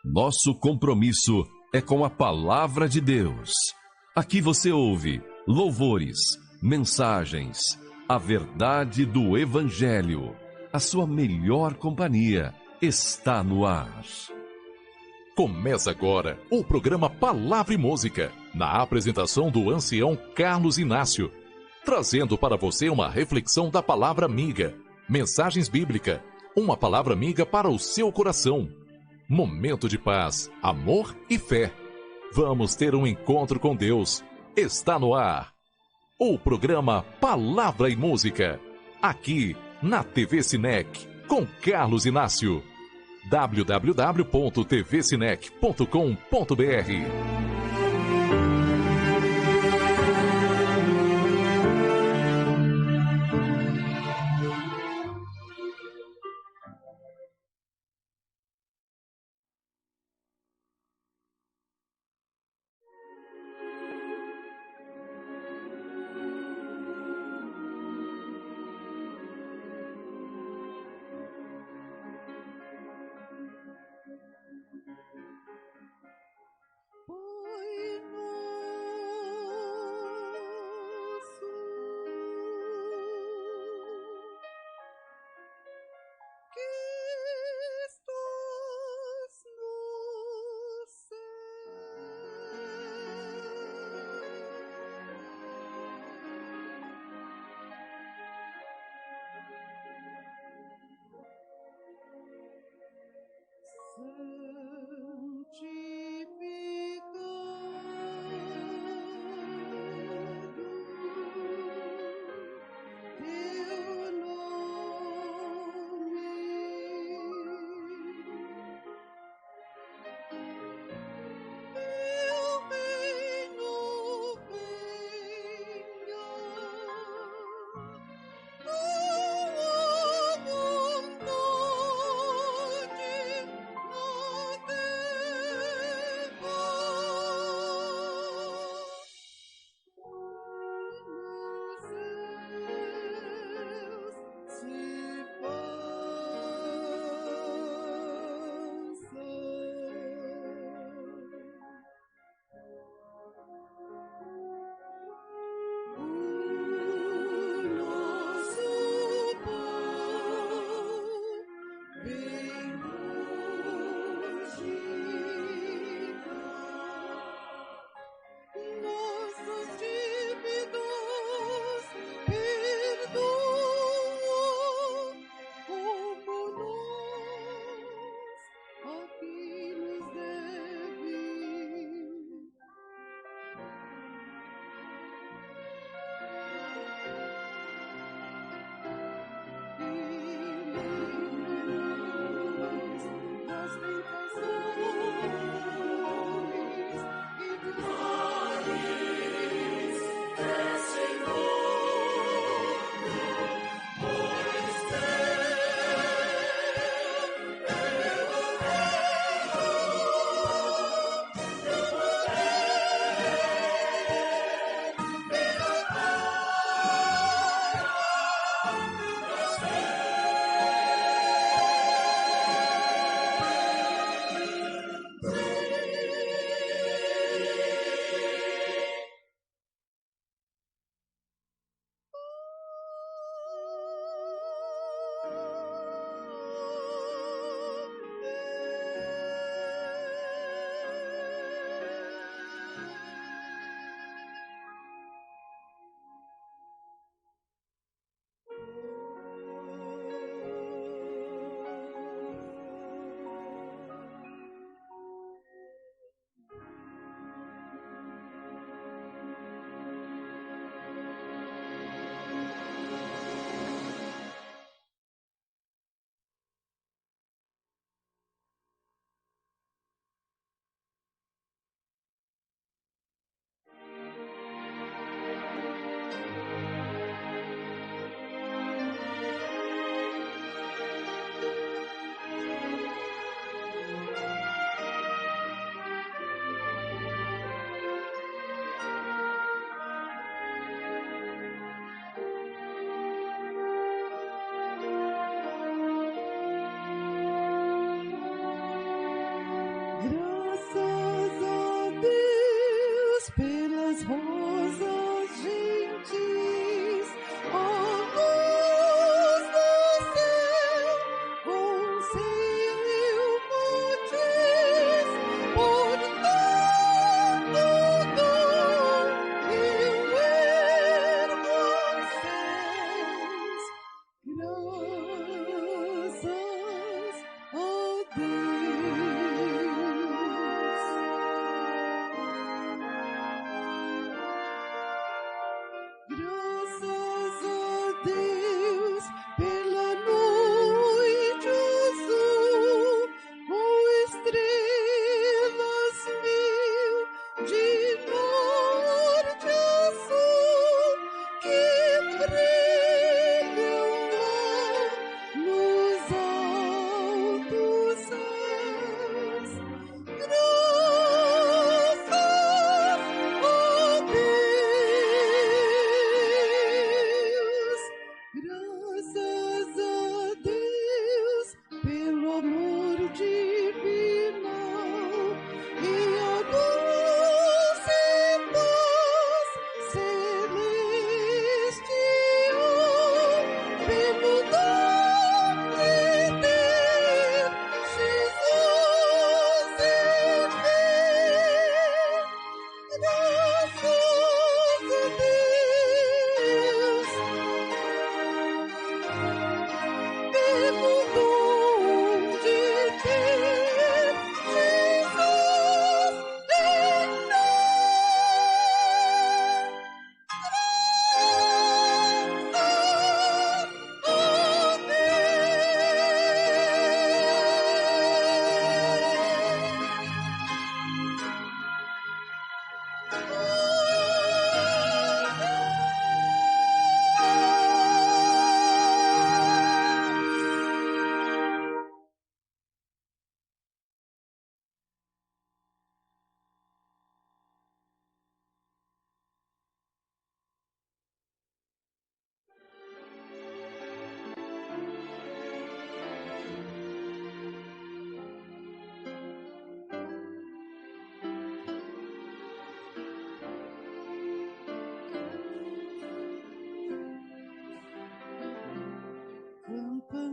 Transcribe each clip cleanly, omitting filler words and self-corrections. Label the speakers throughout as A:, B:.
A: Nosso compromisso é com a Palavra de Deus. Aqui você ouve louvores, mensagens, a verdade do Evangelho. A sua melhor companhia está no ar.
B: Começa agora o programa Palavra e Música, na apresentação do ancião Carlos Inácio, trazendo para você uma reflexão da palavra amiga, mensagens bíblicas, uma palavra amiga para o seu coração. Momento de paz, amor e fé. Vamos ter um encontro com Deus. Está no ar o programa Palavra e Música, aqui na TV Sinec, com Carlos Inácio. www.tvsinec.com.br.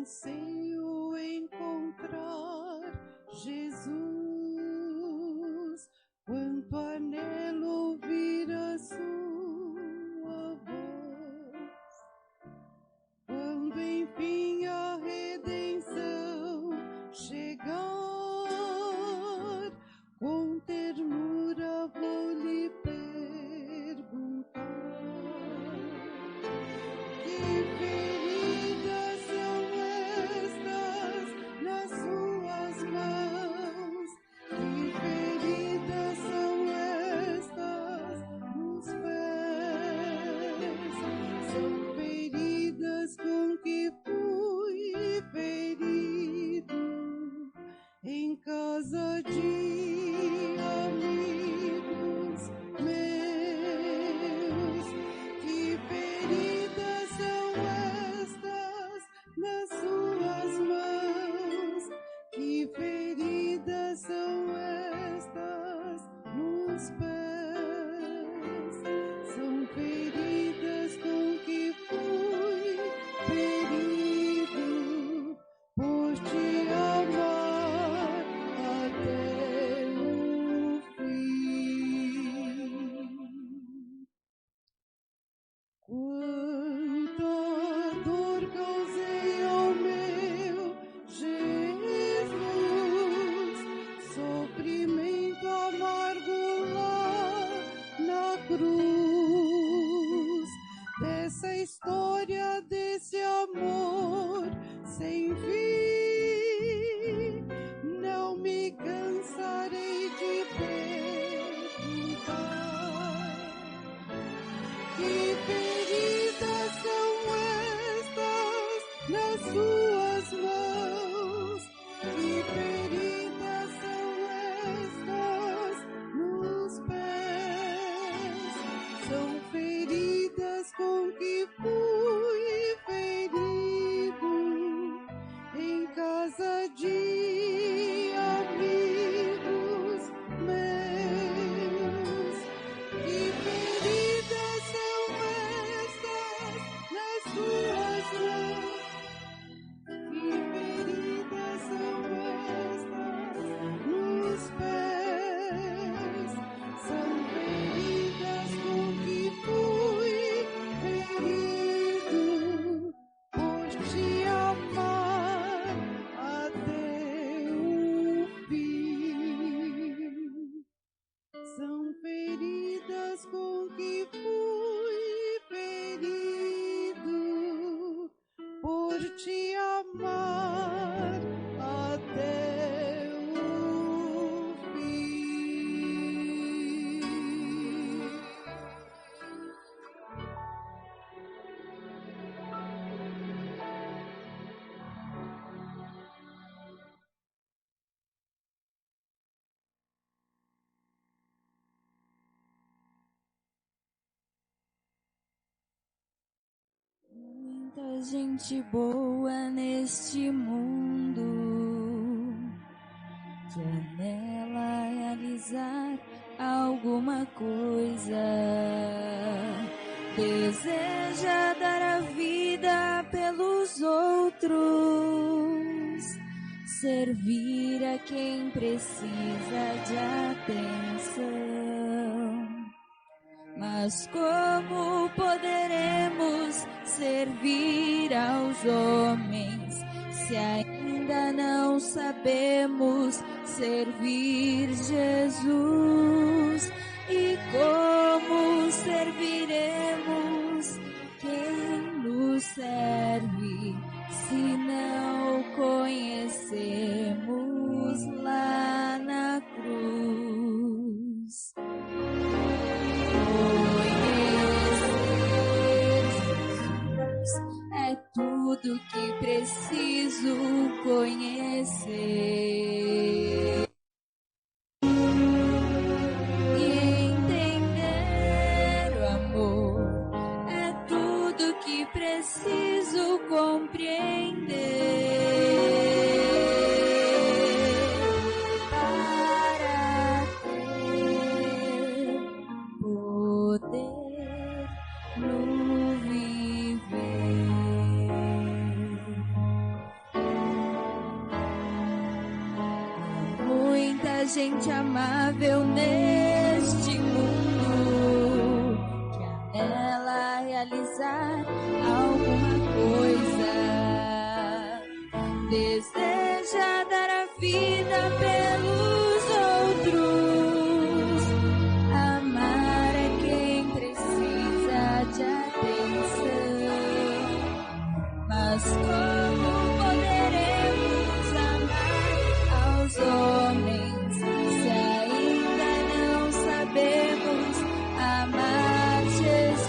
C: anseio encontrar Jesus, quanto anelo ouvir a sua voz. Quando enfim a redenção chegar, com ternura vou lhe perguntar: que feridas são estas nas suas mãos? Que feridas são estas nos pés? São feridas com que fui ferido em casa de amigos meus. Que feridas são estas nas suas mãos? Que feridas são estas nos pés? São feridas com que fui ferido por te amar até o fim. Quanta dor causei ao meu Jesus, sofrimento amargo lá na cruz. Dessa história, desse amor sem fim, não me cansarei de perguntar: que feridas são estas nas suas mãos? Que feridas são estas nos pés? São feridas com que fui ferido em casa de amigos meus. Que feridas são estas nas suas mãos? Que feridas são estas nos pés? São feridas com que fui ferido por te amar até o fim. São feridas com que fui ferido por te amar até o fim.
D: Muita gente boa neste mundo que anela realizar alguma coisa, deseja dar a vida pelos outros, servir a quem precisa de atenção. Mas como poderemos servir aos homens se ainda não sabemos servir Jesus? E como serviremos quem nos serve se não conhecemos lá na cruz? É tudo que preciso conhecer e entender o amor. É tudo que preciso compreender para ter poder no viver. gente amável neste mundo, pra nela realizar alguma coisa. Deseja dar a vida pelos outros, amar é quem precisa de atenção. Mas como poderemos amar aos homens se ainda não sabemos amar Jesus?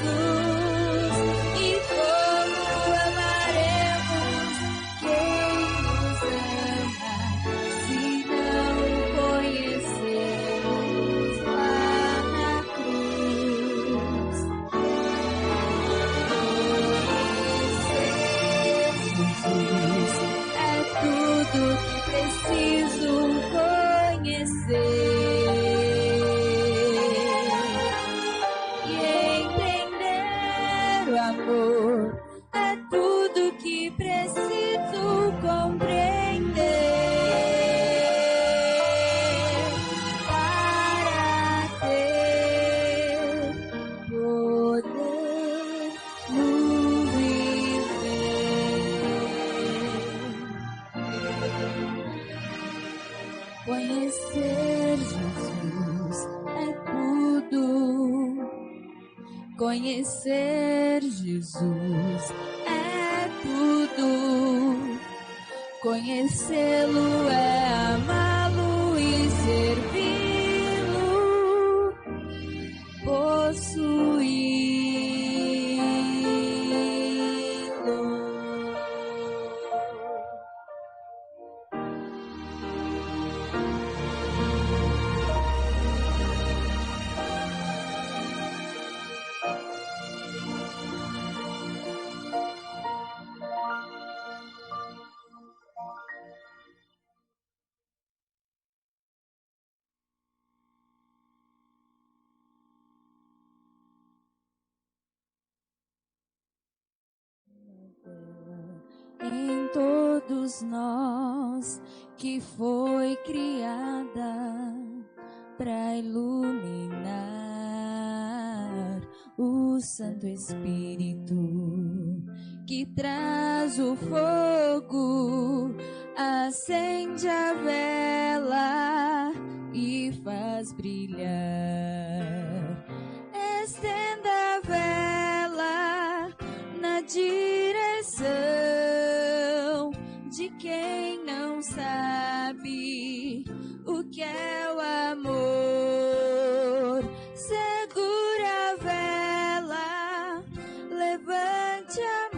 D: E como amaremos quem nos ama se não conhecemos lá na cruz? Jesus é tudo que preciso conhecer e entender. O amor é tudo que preciso compreender para ter poder no viver. Conhecer Jesus é tudo. Conhecer Jesus é tudo. Conhecê-lo é amá-lo e servi-lo, possuí-lo. Em todos nós que foi criada para iluminar o Santo Espírito que traz o fogo, acende a vela e faz brilhar. Estenda a vela na direção de quem não sabe o que é o amor. Segura a vela, levante a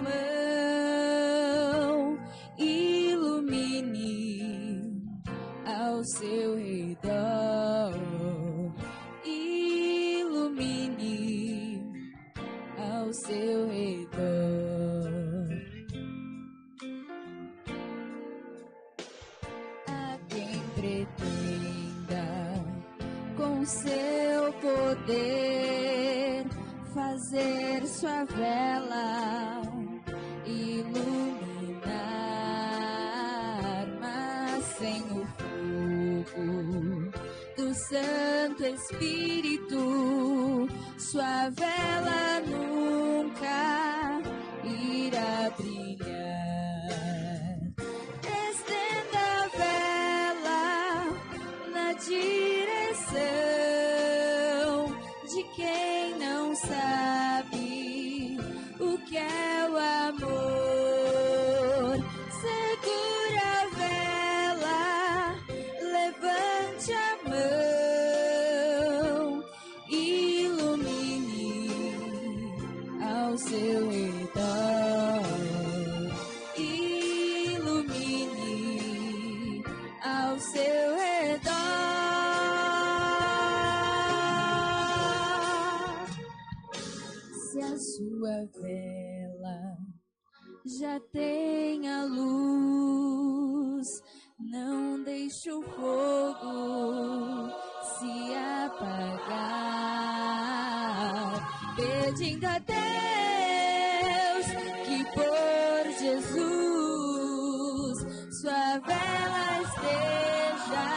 D: mão, ilumine ao seu redor, ilumine ao seu redor. A quem pretenda com seu poder fazer sua vela iluminar, mas sem o fogo do Santo Espírito, sua vela nunca irá brilhar. Estenda a vela na direção de quem não sabe o que é o amor. Segura a vela, levante a mão, ilumine ao seu redor, ilumine ao seu redor. Se a sua vela já tem a luz, não deixe o fogo se apagar, pedindo a Deus que por Jesus sua vela esteja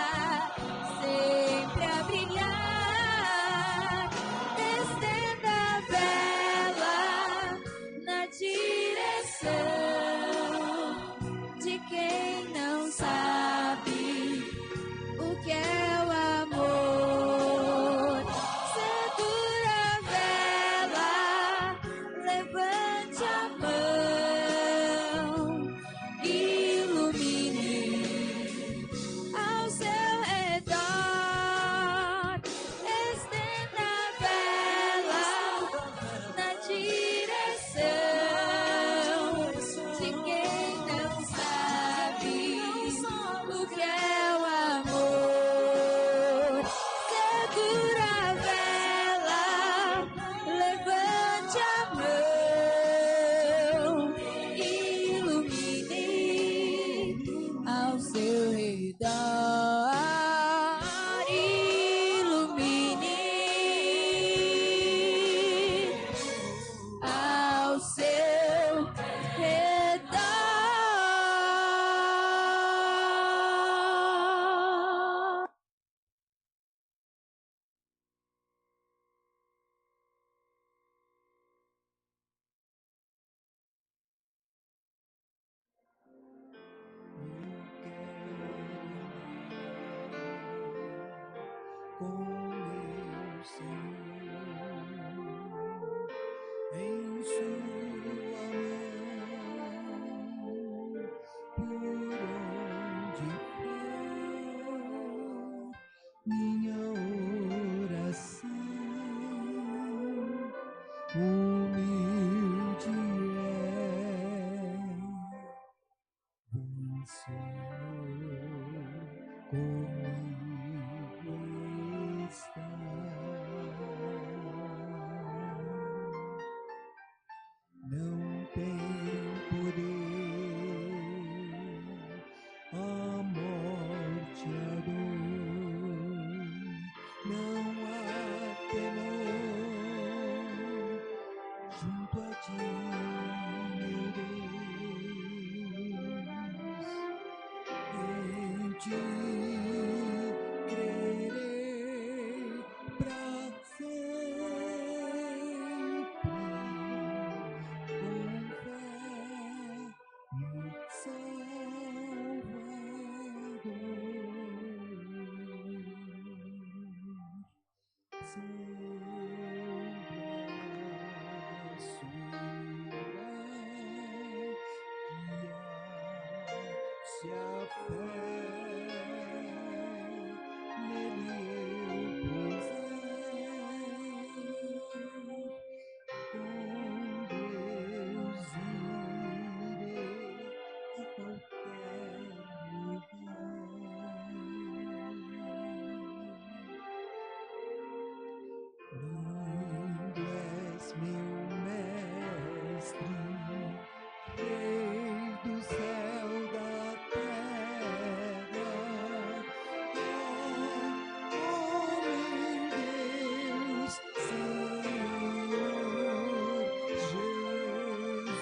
D: de quem não sabe o que é o amor. Segura a vela, levante a mão, ilumine ao seu redor, ilumine ao seu redor.
C: Com meu Senhor em sua mão, por onde for minha oração, humilde vem Senhor comigo está. Não tem poder a morte, a dor, não há temor junto a ti, meu Deus. Em ti crerei pra sempre, com fé no Salvador. Seu braço irá se a fé nele eu puser, com Deus irei a qualquer lugar. Lindo és meu mestre, Rei do céu, da terra, homem Deus, Senhor Jesus.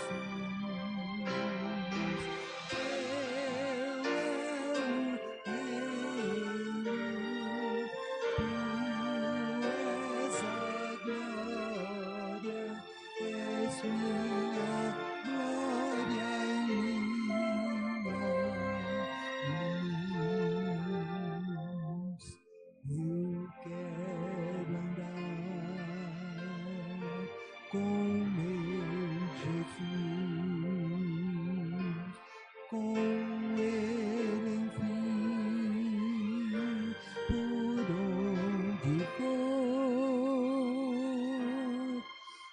C: Teu é o reino, tu és a glória, és minha glória e minha luz. Eu quero andar com meu Jesus, com ele enfim, por onde for.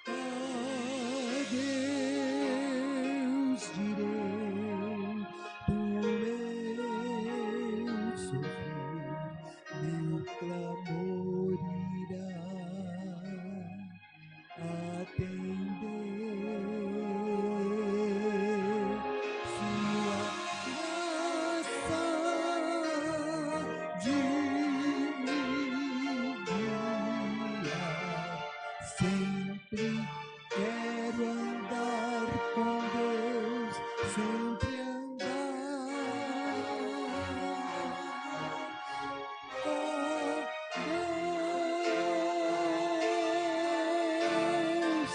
C: A Deus direi do meu sofrer, meu clamor irá atender. Sua graça de me guiar. Sempre quero andar com Deus, sempre andar com Deus.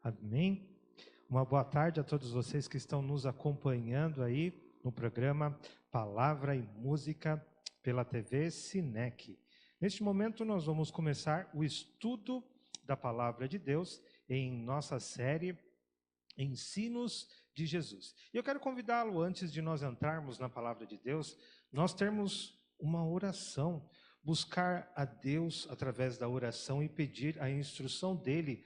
E: Amém? Uma boa tarde a todos vocês que estão nos acompanhando aí no programa Palavra e Música pela TV Sinec. Neste momento nós vamos começar o estudo da Palavra de Deus em nossa série Ensinos de Jesus. E eu quero convidá-lo, antes de nós entrarmos na palavra de Deus, nós termos uma oração, buscar a Deus através da oração e pedir a instrução dele,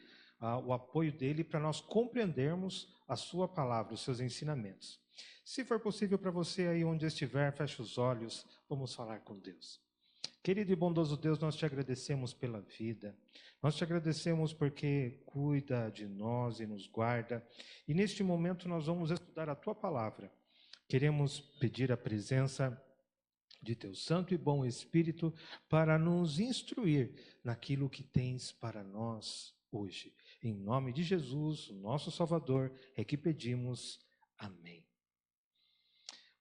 E: o apoio dele para nós compreendermos a sua palavra, os seus ensinamentos. Se for possível para você aí onde estiver, feche os olhos, vamos falar com Deus. Querido e bondoso Deus, nós te agradecemos pela vida, nós te agradecemos porque cuida de nós e nos guarda, e neste momento nós vamos estudar a tua palavra. Queremos pedir a presença de teu Santo e bom Espírito para nos instruir naquilo que tens para nós hoje. Em nome de Jesus, nosso Salvador, é que pedimos. Amém.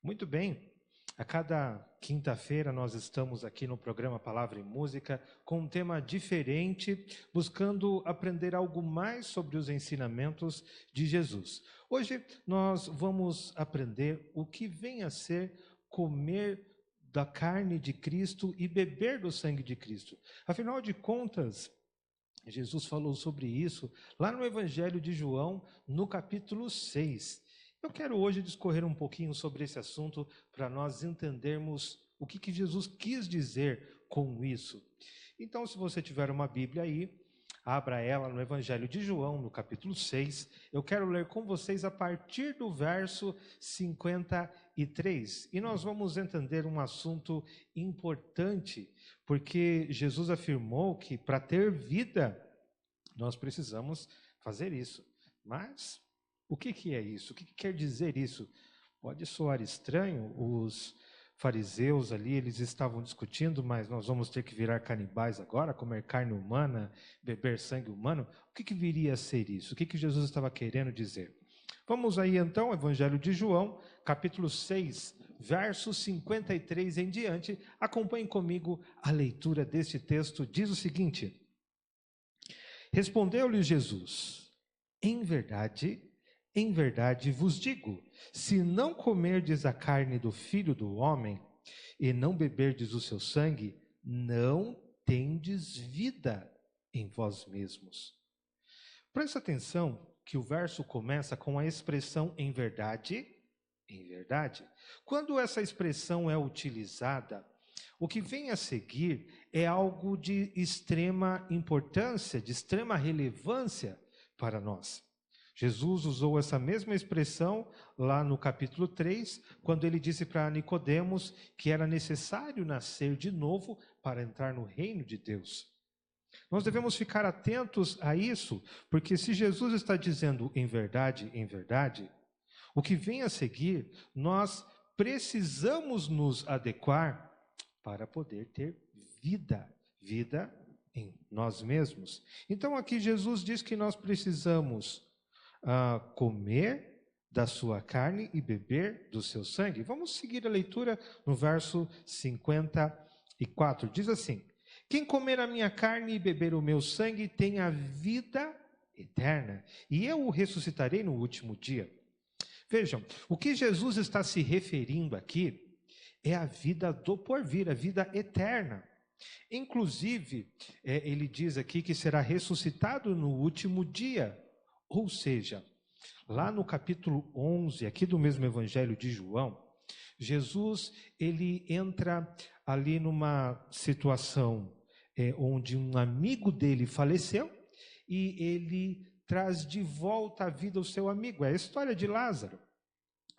E: Muito bem. A cada quinta-feira nós estamos aqui no programa Palavra e Música com um tema diferente, buscando aprender algo mais sobre os ensinamentos de Jesus. Hoje nós vamos aprender o que vem a ser comer da carne de Cristo e beber do sangue de Cristo. Afinal de contas, Jesus falou sobre isso lá no Evangelho de João, no capítulo 6. Eu quero hoje discorrer um pouquinho sobre esse assunto para nós entendermos o que Jesus quis dizer com isso. Então, se você tiver uma Bíblia aí, abra ela no Evangelho de João, no capítulo 6. Eu quero ler com vocês a partir do verso 53. E nós vamos entender um assunto importante, porque Jesus afirmou que para ter vida, nós precisamos fazer isso. Mas o que é isso? O que quer dizer isso? Pode soar estranho, os fariseus ali, eles estavam discutindo, mas nós vamos ter que virar canibais agora, comer carne humana, beber sangue humano? O que viria a ser isso? O que Jesus estava querendo dizer? Vamos aí então, Evangelho de João, capítulo 6, verso 53 em diante. Acompanhem comigo a leitura deste texto. Diz o seguinte: Respondeu-lhe Jesus: em verdade vos digo, se não comerdes a carne do Filho do Homem e não beberdes o seu sangue, não tendes vida em vós mesmos. Presta atenção que o verso começa com a expressão em verdade, em verdade. Quando essa expressão é utilizada, o que vem a seguir é algo de extrema importância, de extrema relevância para nós. Jesus usou essa mesma expressão lá no capítulo 3, quando ele disse para Nicodemos que era necessário nascer de novo para entrar no reino de Deus. Nós devemos ficar atentos a isso, porque se Jesus está dizendo em verdade, o que vem a seguir, nós precisamos nos adequar para poder ter vida em nós mesmos. Então aqui Jesus diz que nós precisamos comer da sua carne e beber do seu sangue. Vamos seguir a leitura no verso 54. Diz assim: quem comer a minha carne e beber o meu sangue tem a vida eterna, e eu o ressuscitarei no último dia. Vejam, o que Jesus está se referindo aqui é a vida do porvir, a vida eterna. Inclusive, ele diz aqui que será ressuscitado no último dia. Ou seja, lá no capítulo 11, aqui do mesmo Evangelho de João, Jesus, ele entra ali numa situação onde um amigo dele faleceu e ele traz de volta à vida o seu amigo. É a história de Lázaro.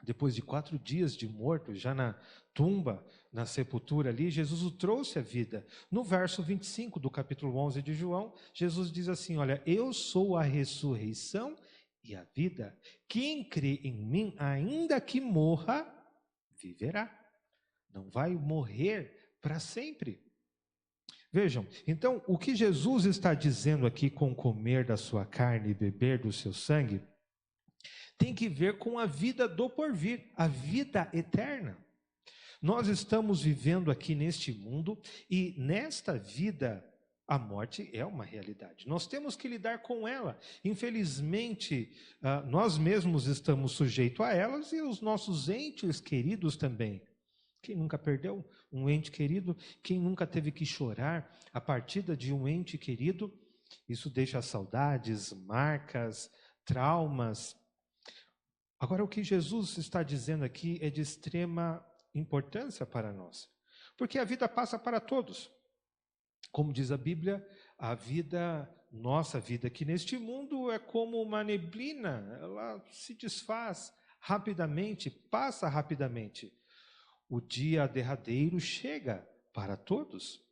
E: Depois de 4 dias de morto, já na tumba, na sepultura ali, Jesus o trouxe à vida. No verso 25 do capítulo 11 de João, Jesus diz assim: olha, eu sou a ressurreição e a vida. Quem crê em mim, ainda que morra, viverá. Não vai morrer para sempre. Vejam, então, o que Jesus está dizendo aqui com comer da sua carne e beber do seu sangue, tem que ver com a vida do porvir, a vida eterna. Nós estamos vivendo aqui neste mundo e nesta vida a morte é uma realidade. Nós temos que lidar com ela. Infelizmente, nós mesmos estamos sujeitos a elas e os nossos entes queridos também. Quem nunca perdeu um ente querido? Quem nunca teve que chorar a partida de um ente querido? Isso deixa saudades, marcas, traumas. Agora, o que Jesus está dizendo aqui é de extrema importância para nós, porque a vida passa para todos. Como diz a Bíblia, a vida, nossa vida aqui neste mundo é como uma neblina, ela se desfaz rapidamente, passa rapidamente. O dia derradeiro chega para todos.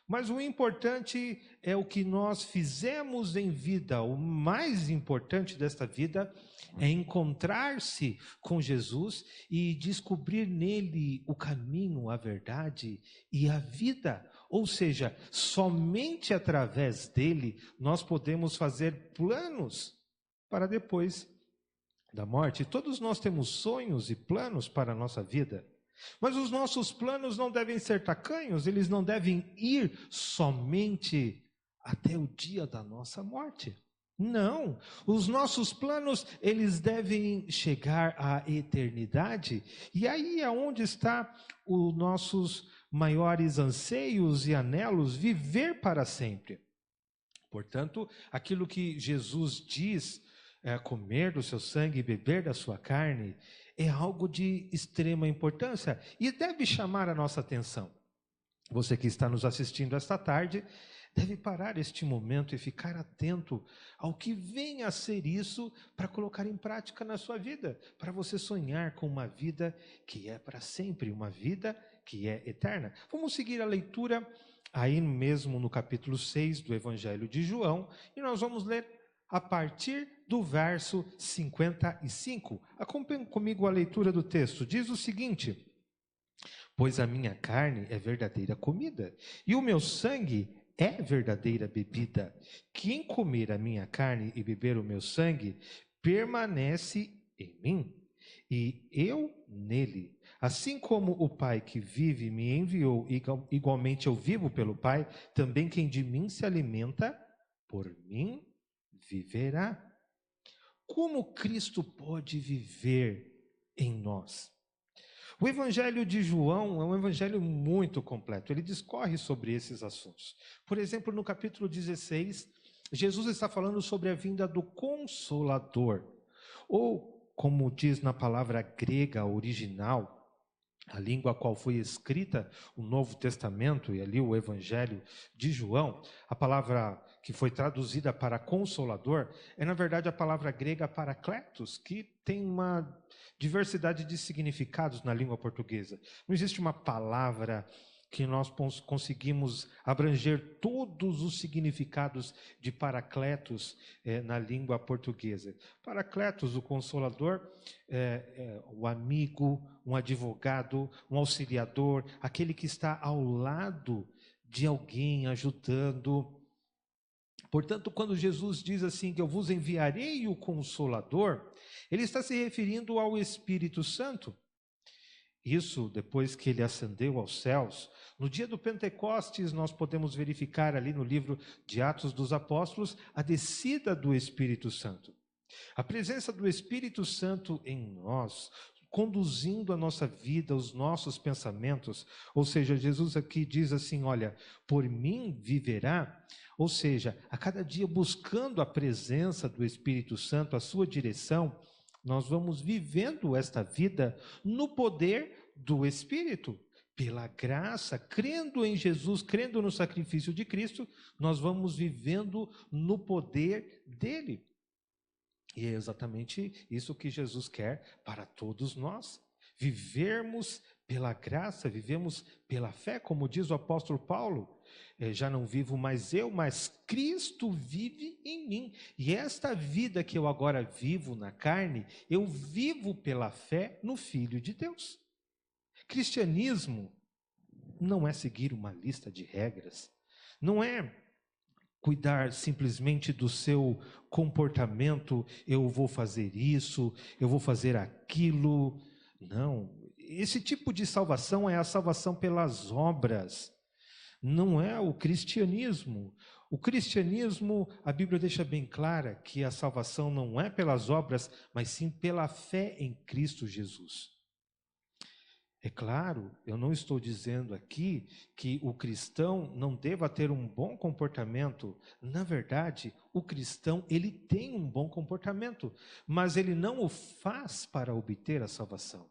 E: Mas o importante é o que nós fizemos em vida. O mais importante desta vida é encontrar-se com Jesus e descobrir nele o caminho, a verdade e a vida. Ou seja, somente através dele nós podemos fazer planos para depois da morte. Todos nós temos sonhos e planos para a nossa vida. Mas os nossos planos não devem ser tacanhos, eles não devem ir somente até o dia da nossa morte. Não, os nossos planos, eles devem chegar à eternidade, e aí é onde está os nossos maiores anseios e anelos, viver para sempre. Portanto, aquilo que Jesus diz, comer do seu sangue e beber da sua carne, é algo de extrema importância e deve chamar a nossa atenção. Você que está nos assistindo esta tarde, deve parar este momento e ficar atento ao que vem a ser isso para colocar em prática na sua vida, para você sonhar com uma vida que é para sempre, uma vida que é eterna. Vamos seguir a leitura aí mesmo no capítulo 6 do Evangelho de João, e nós vamos ler a partir do verso 55. Acompanhe comigo a leitura do texto. Diz o seguinte: pois a minha carne é verdadeira comida, e o meu sangue é verdadeira bebida. Quem comer a minha carne e beber o meu sangue, permanece em mim, e eu nele. Assim como o Pai que vive me enviou, igualmente eu vivo pelo Pai, também quem de mim se alimenta, por mim viverá. Como Cristo pode viver em nós? O Evangelho de João é um evangelho muito completo. Ele discorre sobre esses assuntos. Por exemplo, no capítulo 16, Jesus está falando sobre a vinda do Consolador. Ou, como diz na palavra grega original, a língua a qual foi escrita o Novo Testamento e ali o Evangelho de João, a palavra que foi traduzida para Consolador, é na verdade a palavra grega Parakletos, que tem uma diversidade de significados na língua portuguesa. Não existe uma palavra que nós conseguimos abranger todos os significados de Paracletos na língua portuguesa. Paracletos, o Consolador, o amigo, um advogado, um auxiliador, aquele que está ao lado de alguém, ajudando. Portanto, quando Jesus diz assim, que eu vos enviarei o Consolador, ele está se referindo ao Espírito Santo. Isso depois que ele ascendeu aos céus. No dia do Pentecostes, nós podemos verificar ali no livro de Atos dos Apóstolos a descida do Espírito Santo. A presença do Espírito Santo em nós, conduzindo a nossa vida, os nossos pensamentos. Ou seja, Jesus aqui diz assim, olha, por mim viverá. Ou seja, a cada dia buscando a presença do Espírito Santo, a sua direção, nós vamos vivendo esta vida no poder do Espírito. Pela graça, crendo em Jesus, crendo no sacrifício de Cristo, nós vamos vivendo no poder dele. E é exatamente isso que Jesus quer para todos nós. Vivermos pela graça, vivemos pela fé, como diz o apóstolo Paulo. Já não vivo mais eu, mas Cristo vive em mim. E esta vida que eu agora vivo na carne, eu vivo pela fé no Filho de Deus. Cristianismo não é seguir uma lista de regras, não é cuidar simplesmente do seu comportamento, eu vou fazer isso, eu vou fazer aquilo. Não, esse tipo de salvação é a salvação pelas obras, não é o cristianismo. O cristianismo, a Bíblia deixa bem clara que a salvação não é pelas obras, mas sim pela fé em Cristo Jesus. É claro, eu não estou dizendo aqui que o cristão não deva ter um bom comportamento. Na verdade, o cristão, ele tem um bom comportamento, mas ele não o faz para obter a salvação.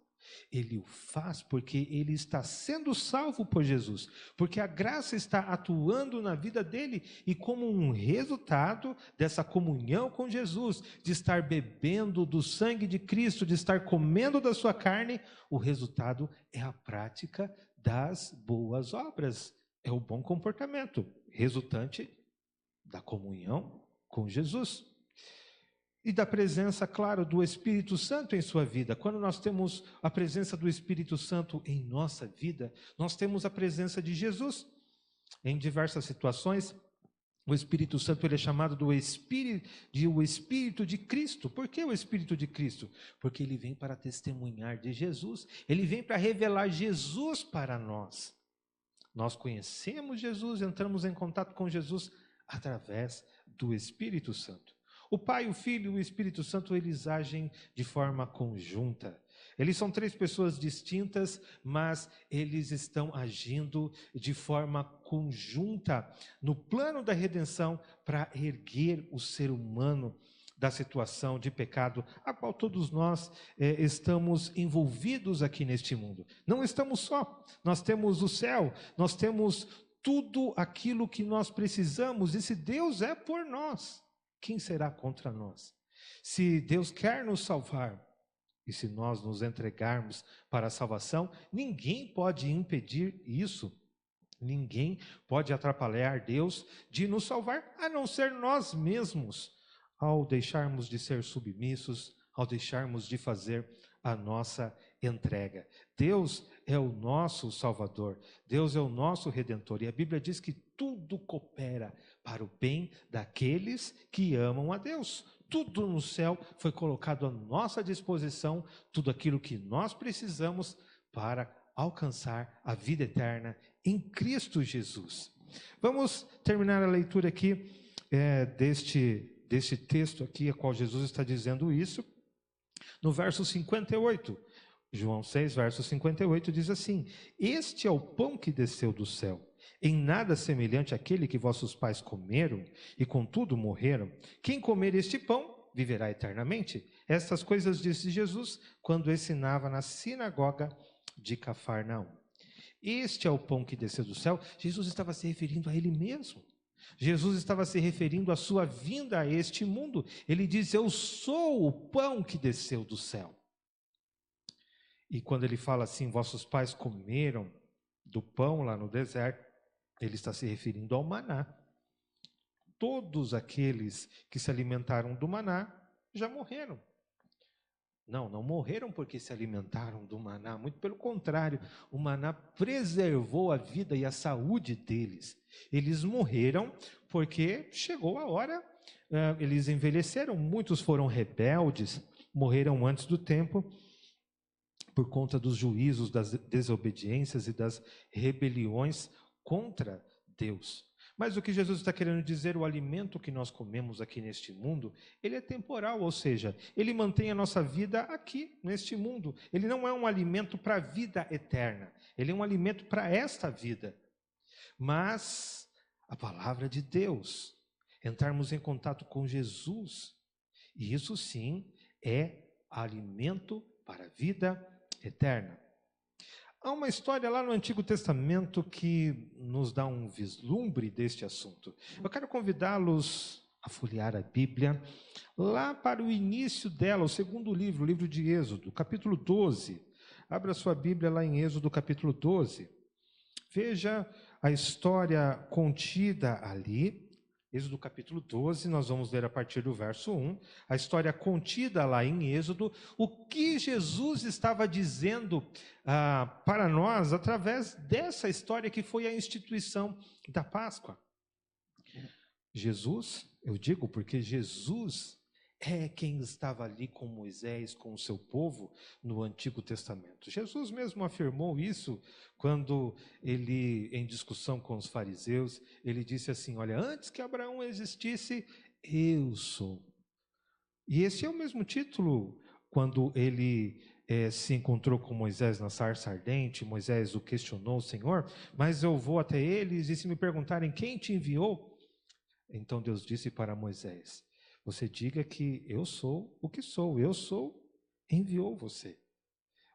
E: Ele o faz porque ele está sendo salvo por Jesus, porque a graça está atuando na vida dele e como um resultado dessa comunhão com Jesus, de estar bebendo do sangue de Cristo, de estar comendo da sua carne, o resultado é a prática das boas obras, é o bom comportamento, resultante da comunhão com Jesus. E da presença, claro, do Espírito Santo em sua vida. Quando nós temos a presença do Espírito Santo em nossa vida, nós temos a presença de Jesus. Em diversas situações, o Espírito Santo ele é chamado o Espírito de Cristo. Por que o Espírito de Cristo? Porque ele vem para testemunhar de Jesus. Ele vem para revelar Jesus para nós. Nós conhecemos Jesus, entramos em contato com Jesus através do Espírito Santo. O Pai, o Filho e o Espírito Santo, eles agem de forma conjunta. Eles são três pessoas distintas, mas eles estão agindo de forma conjunta no plano da redenção para erguer o ser humano da situação de pecado a qual todos nós estamos envolvidos aqui neste mundo. Não estamos só, nós temos o céu, nós temos tudo aquilo que nós precisamos, e se Deus é por nós, quem será contra nós? Se Deus quer nos salvar, e se nós nos entregarmos para a salvação, ninguém pode impedir isso. Ninguém pode atrapalhar Deus de nos salvar, a não ser nós mesmos, ao deixarmos de ser submissos, ao deixarmos de fazer a nossa entrega. Deus é o nosso Salvador, Deus é o nosso Redentor, e a Bíblia diz que tudo coopera para o bem daqueles que amam a Deus. Tudo no céu foi colocado à nossa disposição, tudo aquilo que nós precisamos para alcançar a vida eterna em Cristo Jesus. Vamos terminar a leitura aqui deste texto aqui, a qual Jesus está dizendo isso, no verso 58. João 6, verso 58 diz assim: este é o pão que desceu do céu, em nada semelhante àquele que vossos pais comeram e contudo morreram. Quem comer este pão viverá eternamente. Estas coisas disse Jesus quando ensinava na sinagoga de Cafarnaum. Este é o pão que desceu do céu. Jesus estava se referindo a ele mesmo. Jesus estava se referindo à sua vinda a este mundo. Ele diz: eu sou o pão que desceu do céu. E quando ele fala assim, vossos pais comeram do pão lá no deserto, ele está se referindo ao maná. Todos aqueles que se alimentaram do maná já morreram. Não morreram porque se alimentaram do maná, muito pelo contrário, o maná preservou a vida e a saúde deles. Eles morreram porque chegou a hora, eles envelheceram, muitos foram rebeldes, morreram antes do tempo, por conta dos juízos, das desobediências e das rebeliões contra Deus. Mas o que Jesus está querendo dizer, o alimento que nós comemos aqui neste mundo, ele é temporal, ou seja, ele mantém a nossa vida aqui, neste mundo. Ele não é um alimento para a vida eterna, ele é um alimento para esta vida. Mas a palavra de Deus, entrarmos em contato com Jesus, e isso sim é alimento para a vida eterna. Há uma história lá no Antigo Testamento que nos dá um vislumbre deste assunto. Eu quero convidá-los a folhear a Bíblia lá para o início dela, o segundo livro, o livro de Êxodo, capítulo 12. Abra sua Bíblia lá em Êxodo, capítulo 12. Veja a história contida ali. Êxodo capítulo 12, nós vamos ler a partir do verso 1, a história contida lá em Êxodo, o que Jesus estava dizendo para nós através dessa história que foi a instituição da Páscoa. Jesus, eu digo porque Jesus é quem estava ali com Moisés, com o seu povo no Antigo Testamento. Jesus mesmo afirmou isso quando ele, em discussão com os fariseus, ele disse assim, olha, antes que Abraão existisse, eu sou. E esse é o mesmo título quando ele se encontrou com Moisés na sarça ardente, Moisés o questionou, o Senhor, mas eu vou até eles e se me perguntarem quem te enviou, então Deus disse para Moisés, você diga que eu sou o que sou, enviou você.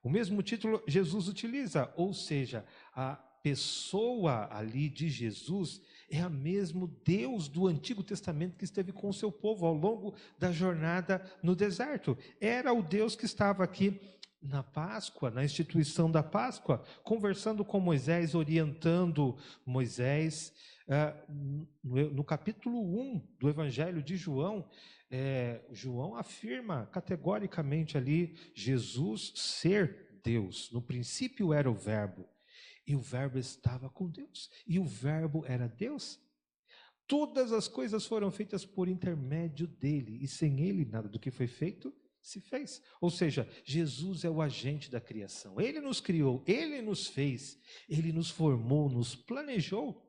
E: O mesmo título Jesus utiliza, ou seja, a pessoa ali de Jesus é a mesmo Deus do Antigo Testamento que esteve com o seu povo ao longo da jornada no deserto. Era o Deus que estava aqui na Páscoa, na instituição da Páscoa, conversando com Moisés, orientando Moisés. No capítulo 1 do Evangelho de João, João afirma categoricamente ali Jesus ser Deus. No princípio era o Verbo. E o Verbo estava com Deus. E o Verbo era Deus. Todas as coisas foram feitas por intermédio dele. E sem ele, nada do que foi feito se fez. Ou seja, Jesus é o agente da criação. Ele nos criou, ele nos fez, ele nos formou, nos planejou.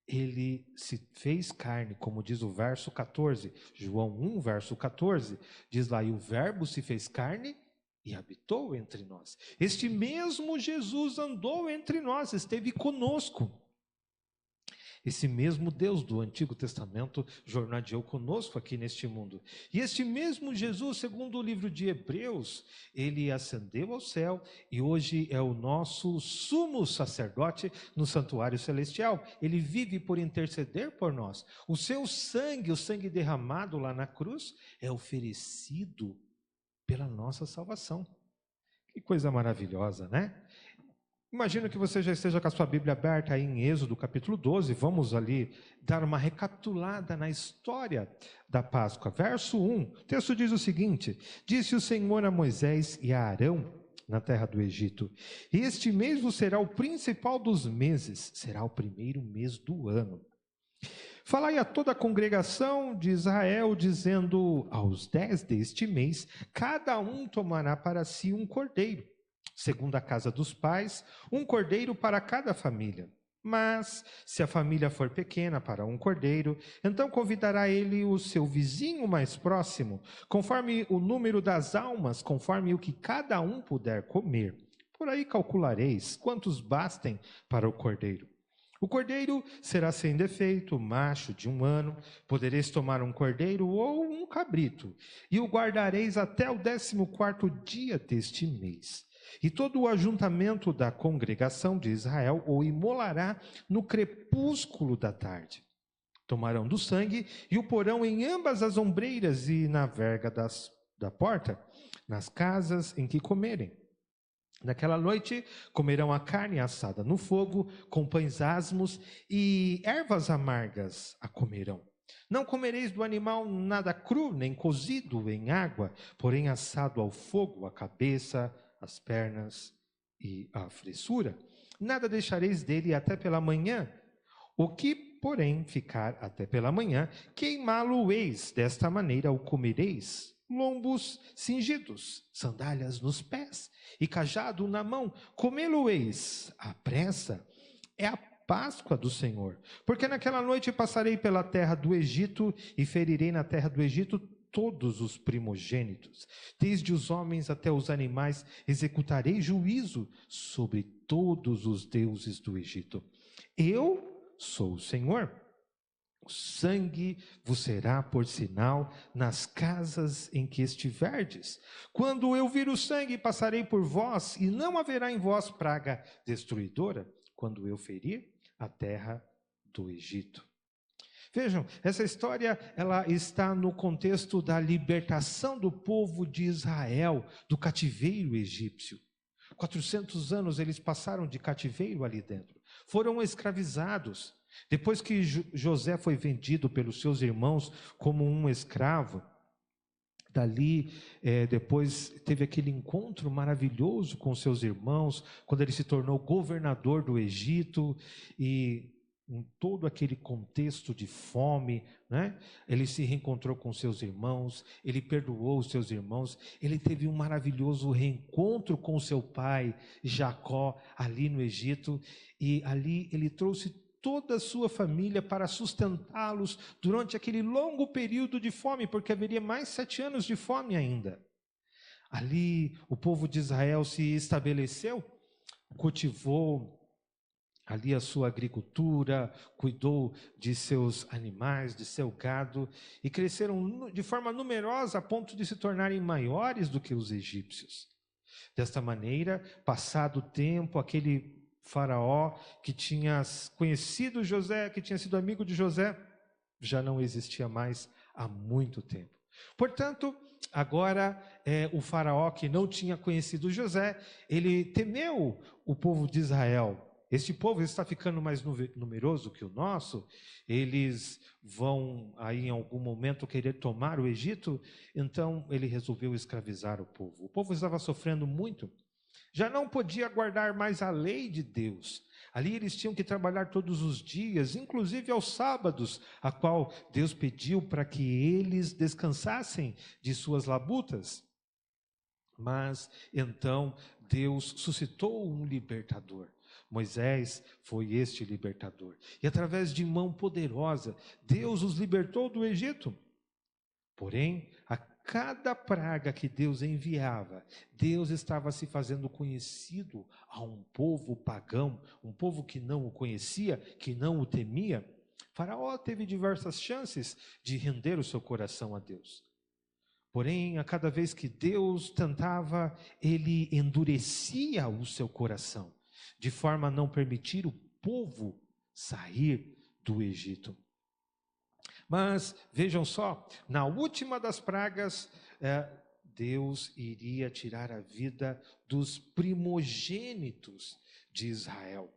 E: Ele se fez carne, como diz o verso 14. João 1, verso 14. Diz lá, e o Verbo se fez carne e habitou entre nós. Este mesmo Jesus andou entre nós, esteve conosco. Esse mesmo Deus do Antigo Testamento jornadeou conosco aqui neste mundo. E este mesmo Jesus, segundo o livro de Hebreus, ele ascendeu ao céu e hoje é o nosso sumo sacerdote no santuário celestial. Ele vive por interceder por nós. O seu sangue, o sangue derramado lá na cruz, é oferecido pela nossa salvação. Que coisa maravilhosa, né? Imagino que você já esteja com a sua Bíblia aberta aí em Êxodo, capítulo 12. Vamos ali dar uma recapitulada na história da Páscoa. Verso 1, o texto diz o seguinte: disse o Senhor a Moisés e a Arão na terra do Egito, este mês vos será o principal dos meses, será o primeiro mês do ano. Falai a toda a congregação de Israel, dizendo, aos 10 deste mês, cada um tomará para si um cordeiro, segundo a casa dos pais, um cordeiro para cada família. Mas, se a família for pequena para um cordeiro, então convidará ele o seu vizinho mais próximo, conforme o número das almas, conforme o que cada um puder comer. Por aí calculareis quantos bastem para o cordeiro. O cordeiro será sem defeito, macho de 1 ano. Podereis tomar um cordeiro ou um cabrito, e o guardareis até o 14º dia deste mês. E todo o ajuntamento da congregação de Israel o imolará no crepúsculo da tarde. Tomarão do sangue e o porão em ambas as ombreiras e na verga da porta, nas casas em que comerem. Naquela noite comerão a carne assada no fogo, com pães asmos e ervas amargas a comerão. Não comereis do animal nada cru, nem cozido em água, porém assado ao fogo, a cabeça, as pernas e a fressura. Nada deixareis dele até pela manhã. O que, porém, ficar até pela manhã, queimá-lo-eis, desta maneira o comereis. Lombos cingidos, sandálias nos pés e cajado na mão, comê-lo-eis à pressa. É a Páscoa do Senhor. Porque naquela noite passarei pela terra do Egito e ferirei na terra do Egito todos os primogênitos, desde os homens até os animais, executarei juízo sobre todos os deuses do Egito. Eu sou o Senhor. O sangue vos será por sinal nas casas em que estiverdes. Quando eu vir o sangue, passarei por vós, e não haverá em vós praga destruidora, quando eu ferir a terra do Egito. Vejam, essa história ela está no contexto da libertação do povo de Israel do cativeiro egípcio. 400 anos eles passaram de cativeiro ali dentro. Foram escravizados. Depois que José foi vendido pelos seus irmãos como um escravo, dali depois teve aquele encontro maravilhoso com seus irmãos, quando ele se tornou governador do Egito e em todo aquele contexto de fome, né? Ele se reencontrou com seus irmãos, ele perdoou os seus irmãos, ele teve um maravilhoso reencontro com seu pai, Jacó, ali no Egito, e ali ele trouxe toda a sua família para sustentá-los durante aquele longo período de fome, porque haveria mais 7 anos de fome ainda. Ali o povo de Israel se estabeleceu, cultivou ali a sua agricultura, cuidou de seus animais, de seu gado, e cresceram de forma numerosa a ponto de se tornarem maiores do que os egípcios. Desta maneira, passado o tempo, aquele faraó que tinha conhecido José, que tinha sido amigo de José, já não existia mais há muito tempo. Portanto, agora o faraó que não tinha conhecido José, ele temeu o povo de Israel. Este povo está ficando mais numeroso que o nosso, eles vão aí em algum momento querer tomar o Egito, então ele resolveu escravizar o povo. O povo estava sofrendo muito, já não podia guardar mais a lei de Deus. Ali eles tinham que trabalhar todos os dias, inclusive aos sábados, a qual Deus pediu para que eles descansassem de suas labutas. Mas então Deus suscitou um libertador. Moisés foi este libertador. E através de mão poderosa, Deus os libertou do Egito. Porém, a cada praga que Deus enviava, Deus estava se fazendo conhecido a um povo pagão, um povo que não o conhecia, que não o temia. Faraó teve diversas chances de render o seu coração a Deus. Porém, a cada vez que Deus tentava, ele endurecia o seu coração, de forma a não permitir o povo sair do Egito. Mas vejam só, na última das pragas, Deus iria tirar a vida dos primogênitos de Israel.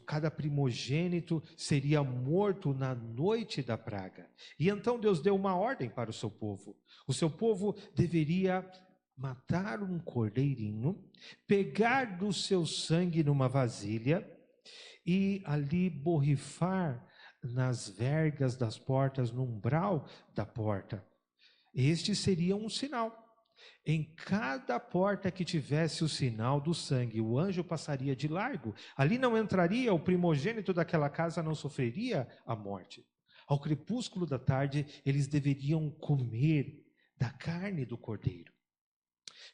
E: Cada primogênito seria morto na noite da praga. E então Deus deu uma ordem para o seu povo. O seu povo deveria matar um cordeirinho, pegar do seu sangue numa vasilha e ali borrifar nas vergas das portas, no umbral da porta. Este seria um sinal. Em cada porta que tivesse o sinal do sangue, o anjo passaria de largo. Ali não entraria, o primogênito daquela casa não sofreria a morte. Ao crepúsculo da tarde, eles deveriam comer da carne do cordeiro.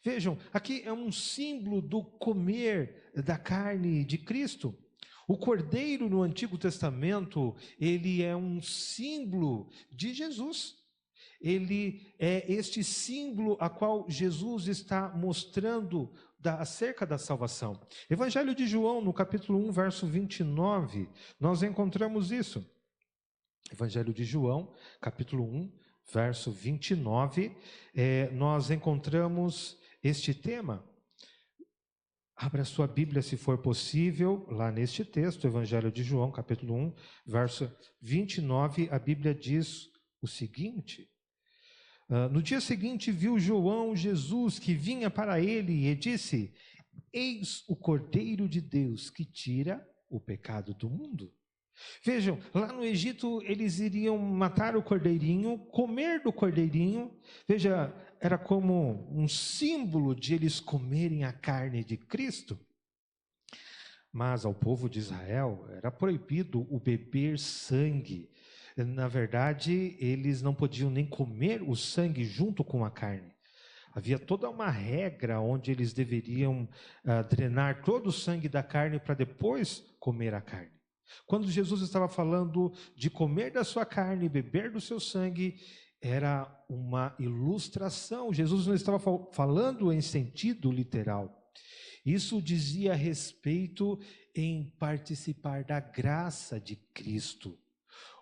E: Vejam, aqui é um símbolo do comer da carne de Cristo. O cordeiro no Antigo Testamento, ele é um símbolo de Jesus. Ele é este símbolo a qual Jesus está mostrando acerca da salvação. Evangelho de João, no capítulo 1, verso 29, nós encontramos isso. Evangelho de João, capítulo 1, verso 29, nós encontramos este tema. Abra sua Bíblia, se for possível, lá neste texto, Evangelho de João, capítulo 1, verso 29, a Bíblia diz o seguinte: no dia seguinte viu João Jesus que vinha para ele e disse: eis o Cordeiro de Deus que tira o pecado do mundo. Vejam, lá no Egito eles iriam matar o cordeirinho, comer do cordeirinho. Veja, era como um símbolo de eles comerem a carne de Cristo. Mas ao povo de Israel era proibido o beber sangue. Na verdade, eles não podiam nem comer o sangue junto com a carne. Havia toda uma regra onde eles deveriam drenar todo o sangue da carne para depois comer a carne. Quando Jesus estava falando de comer da sua carne e beber do seu sangue, era uma ilustração. Jesus não estava falando em sentido literal. Isso dizia respeito em participar da graça de Cristo.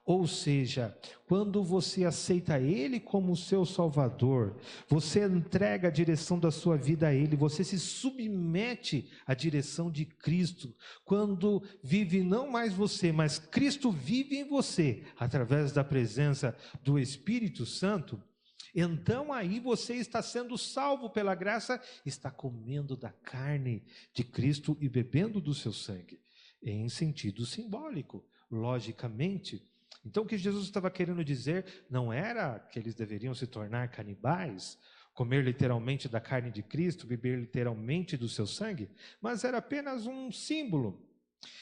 E: Ou seja, quando você aceita Ele como seu Salvador, você entrega a direção da sua vida a Ele, você se submete à direção de Cristo. Quando vive não mais você, mas Cristo vive em você, através da presença do Espírito Santo, então aí você está sendo salvo pela graça, está comendo da carne de Cristo e bebendo do seu sangue, em sentido simbólico, logicamente. Então o que Jesus estava querendo dizer não era que eles deveriam se tornar canibais, comer literalmente da carne de Cristo, beber literalmente do seu sangue, mas era apenas um símbolo.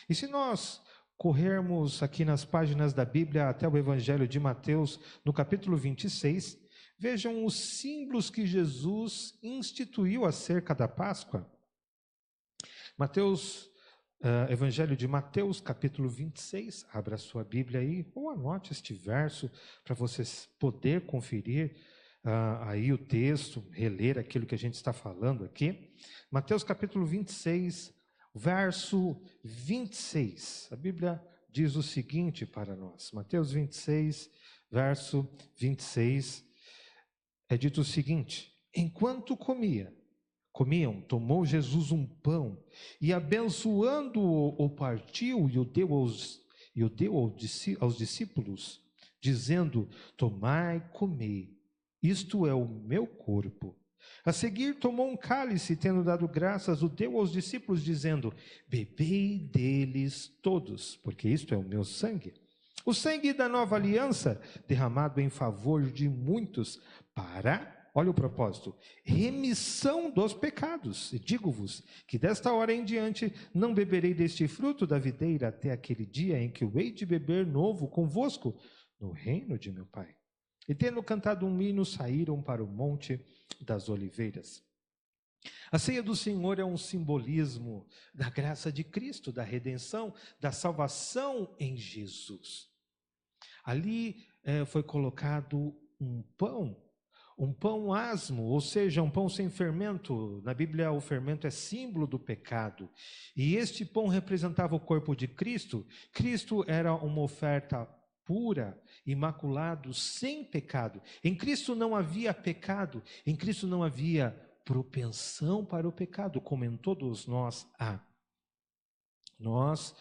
E: E se nós corrermos aqui nas páginas da Bíblia até o Evangelho de Mateus, no capítulo 26, Vejam os símbolos que Jesus instituiu acerca da Páscoa. Evangelho de Mateus, capítulo 26, abra a sua Bíblia aí, ou anote este verso para você poder conferir aí o texto, reler aquilo que a gente está falando aqui. Mateus capítulo 26, verso 26. A Bíblia diz o seguinte para nós. Mateus 26, verso 26, é dito o seguinte: enquanto comiam, tomou Jesus um pão e, abençoando-o, o partiu e o deu aos discípulos, dizendo: tomai, comei, isto é o meu corpo. A seguir tomou um cálice, tendo dado graças, o deu aos discípulos, dizendo: bebei deles todos, porque isto é o meu sangue. O sangue da nova aliança, derramado em favor de muitos, olha o propósito, remissão dos pecados. E digo-vos que desta hora em diante não beberei deste fruto da videira até aquele dia em que o hei de beber novo convosco no reino de meu Pai. E tendo cantado um hino, saíram para o Monte das Oliveiras. A ceia do Senhor é um simbolismo da graça de Cristo, da redenção, da salvação em Jesus. Ali foi colocado um pão asmo, ou seja, um pão sem fermento. Na Bíblia, o fermento é símbolo do pecado. E este pão representava o corpo de Cristo. Cristo era uma oferta pura, imaculado, sem pecado. Em Cristo não havia pecado, em Cristo não havia propensão para o pecado, como em todos nós há. Nós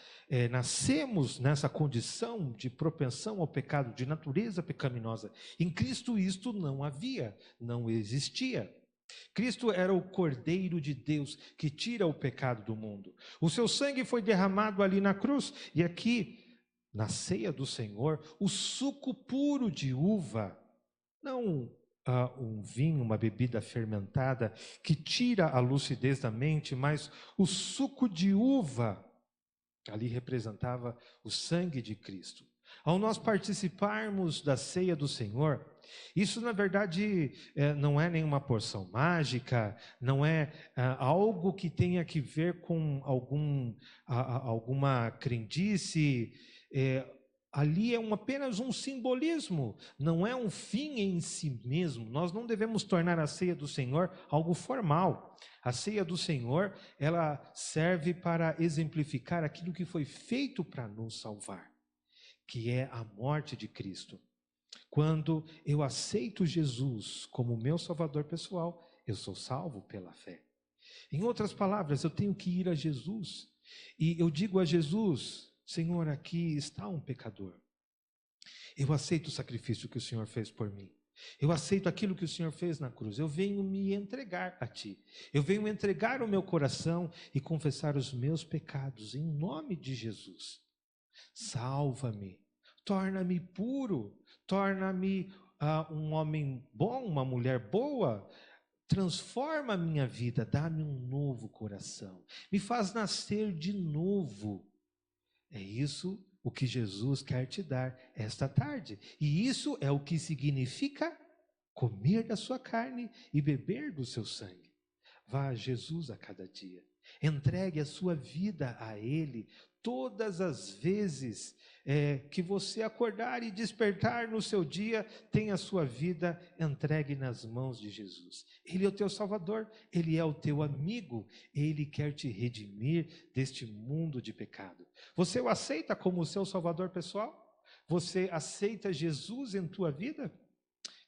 E: nascemos nessa condição de propensão ao pecado, de natureza pecaminosa. Em Cristo isto não havia, não existia. Cristo era o Cordeiro de Deus que tira o pecado do mundo. O seu sangue foi derramado ali na cruz. E aqui, na ceia do Senhor, o suco puro de uva, não um vinho, uma bebida fermentada que tira a lucidez da mente, mas o suco de uva, ali representava o sangue de Cristo. Ao nós participarmos da ceia do Senhor, isso na verdade não é nenhuma porção mágica, não é algo que tenha que ver com alguma crendice. Ali é apenas um simbolismo, não é um fim em si mesmo. Nós não devemos tornar a ceia do Senhor algo formal. A ceia do Senhor, ela serve para exemplificar aquilo que foi feito para nos salvar, que é a morte de Cristo. Quando eu aceito Jesus como meu Salvador pessoal, eu sou salvo pela fé. Em outras palavras, eu tenho que ir a Jesus e eu digo a Jesus: Senhor, aqui está um pecador. Eu aceito o sacrifício que o Senhor fez por mim. Eu aceito aquilo que o Senhor fez na cruz. Eu venho me entregar a Ti. Eu venho entregar o meu coração e confessar os meus pecados em nome de Jesus. Salva-me, torna-me puro, torna-me um homem bom, uma mulher boa. Transforma a minha vida, dá-me um novo coração. Me faz nascer de novo. É isso o que Jesus quer te dar esta tarde. E isso é o que significa comer da sua carne e beber do seu sangue. Vá a Jesus a cada dia. Entregue a sua vida a Ele todas as vezes que você acordar e despertar no seu dia, tenha a sua vida entregue nas mãos de Jesus. Ele é o teu Salvador, Ele é o teu amigo, Ele quer te redimir deste mundo de pecado. Você o aceita como o seu Salvador pessoal? Você aceita Jesus em tua vida?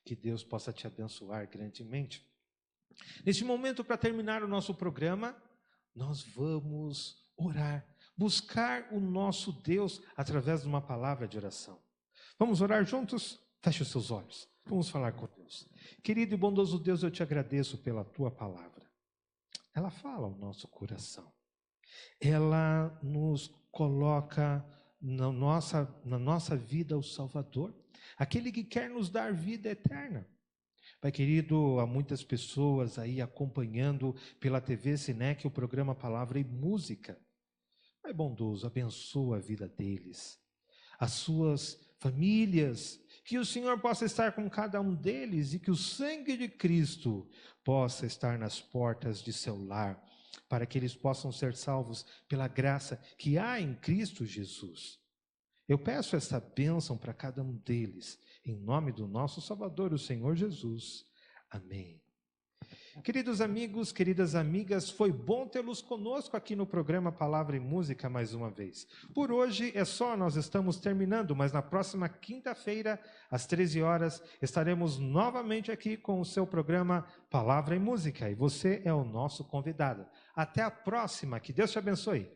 E: Que Deus possa te abençoar grandemente. Neste momento, para terminar o nosso programa, nós vamos orar, buscar o nosso Deus através de uma palavra de oração. Vamos orar juntos? Feche os seus olhos. Vamos falar com Deus. Querido e bondoso Deus, eu te agradeço pela tua palavra. Ela fala ao nosso coração. Ela nos coloca na nossa vida o Salvador, aquele que quer nos dar vida eterna. Pai querido, há muitas pessoas aí acompanhando pela TV Sinec o programa Palavra e Música. Pai bondoso, abençoa a vida deles. As suas famílias, que o Senhor possa estar com cada um deles e que o sangue de Cristo possa estar nas portas de seu lar, para que eles possam ser salvos pela graça que há em Cristo Jesus. Eu peço essa bênção para cada um deles, em nome do nosso Salvador, o Senhor Jesus. Amém. Queridos amigos, queridas amigas, foi bom tê-los conosco aqui no programa Palavra e Música mais uma vez. Por hoje é só, nós estamos terminando, mas na próxima quinta-feira, às 13 horas, estaremos novamente aqui com o seu programa Palavra e Música, e você é o nosso convidado. Até a próxima, que Deus te abençoe.